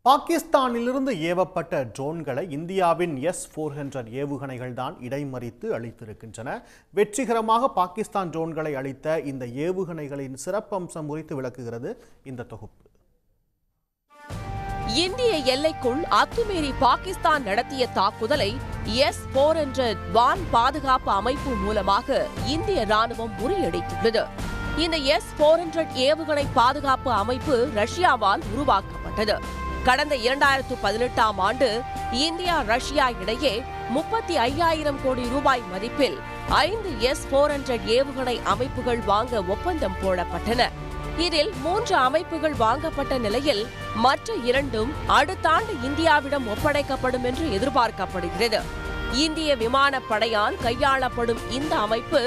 பாகிஸ்தானிலிருந்து ஏவப்பட்ட ட்ரோன்களை இந்தியாவின் S-400 ஏவுகணைகள் தான் இடைமறித்து அளித்திருக்கின்றன. வெற்றிகரமாக பாகிஸ்தான் ட்ரோன்களை அளித்த இந்த ஏவுகணைகளின் சிறப்பம்சம் குறித்து விளக்குகிறது இந்த தொகுப்பு. இந்திய எல்லைக்குள் அத்துமீறி பாகிஸ்தான் நடத்திய தாக்குதலை S-400 வான் பாதுகாப்பு அமைப்பு மூலமாக இந்திய ராணுவம் முறியடித்துள்ளது. இந்த S-400 ஏவுகணை பாதுகாப்பு அமைப்பு ரஷ்யாவால் உருவாக்கப்பட்டது. கடந்த 2018ஆம் ஆண்டு இந்தியா ரஷ்யா இடையே 35,000 கோடி ரூபாய் மதிப்பில் 5 S-400 ஏவுகணை அமைப்புகள் வாங்க ஒப்பந்தம் போடப்பட்டன. இதில் 3 அமைப்புகள் வாங்கப்பட்ட நிலையில் மற்ற 2ம் அடுத்த ஆண்டு இந்தியாவிடம் ஒப்படைக்கப்படும் என்று எதிர்பார்க்கப்படுகிறது. இந்திய விமானப்படையால் கையாளப்படும் இந்த அமைப்பு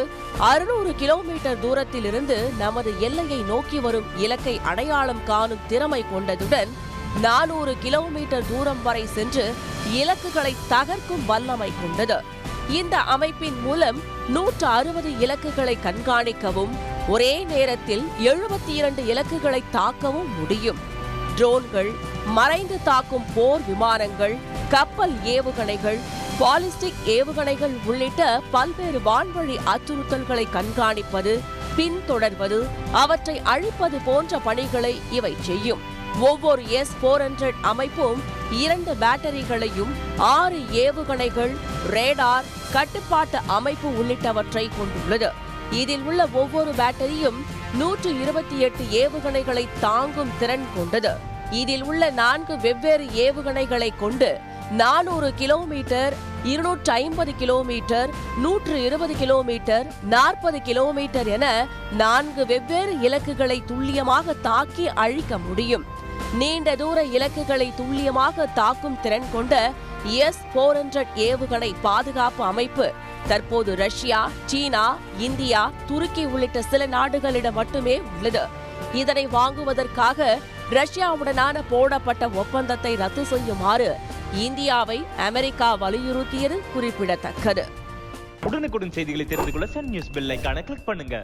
600 கிலோமீட்டர் தூரத்திலிருந்து நமது எல்லையை நோக்கி வரும் இலக்கை அடையாளம் காணும் திறமை கொண்டதுடன் 400 கிலோமீட்டர் தூரம் வரை சென்று இலக்குகளை தகர்க்கும் வல்லமை கொண்டது. இந்த அமைப்பின் மூலம் 160 இலக்குகளை கண்காணிக்கவும் ஒரே நேரத்தில் 72 இலக்குகளை தாக்கவும் முடியும். ட்ரோன்கள், மறைந்து தாக்கும் போர் விமானங்கள், கப்பல் ஏவுகணைகள், பாலிஸ்டிக் ஏவுகணைகள் உள்ளிட்ட பல்வேறு வான்வழி அச்சுறுத்தல்களை கண்காணிப்பது, பின்தொடர்வது, அவற்றை அழிப்பது போன்ற பணிகளை இவை செய்யும். ஒவ்வொரு S-400 அமைப்பும் 2 பேட்டரிகளையும் 6 ஏவுகணைகள், ரேடார், கட்டுப்பாட்டு அமைப்பு உள்ளிட்டவற்றை கொண்டுள்ளது. இதில் உள்ள ஒவ்வொரு பேட்டரியும் 128 ஏவுகணைகளை தாங்கும் திறன் கொண்டது. இதில் உள்ள 4 வெவ்வேறு ஏவுகணைகளை கொண்டு 400 கிலோமீட்டர், 250 கிலோமீட்டர், 120 கிலோமீட்டர், 40 கிலோமீட்டர் என 4 வெவ்வேறு இலக்குகளை துல்லியமாக தாக்கி அழிக்க முடியும். நீண்ட தூர இலக்குகளை துல்லியமாக தாக்கும் திறன் கொண்ட S-400 ஏவுகணை பாதுகாப்பு அமைப்பு தற்போது ரஷ்யா, சீனா, இந்தியா, துருக்கி உள்ளிட்ட சில நாடுகளிடம் மட்டுமே உள்ளது. இதனை வாங்குவதற்காக ரஷ்யாவுடனான போடப்பட்ட ஒப்பந்தத்தை ரத்து செய்யுமாறு இந்தியாவை அமெரிக்கா வலியுறுத்தியது குறிப்பிடத்தக்கது. உடனுக்குடன் செய்திகளை தெரிந்து கொள்ள சன் நியூஸ் பெல் ஐகானை கிளிக் பண்ணுங்க.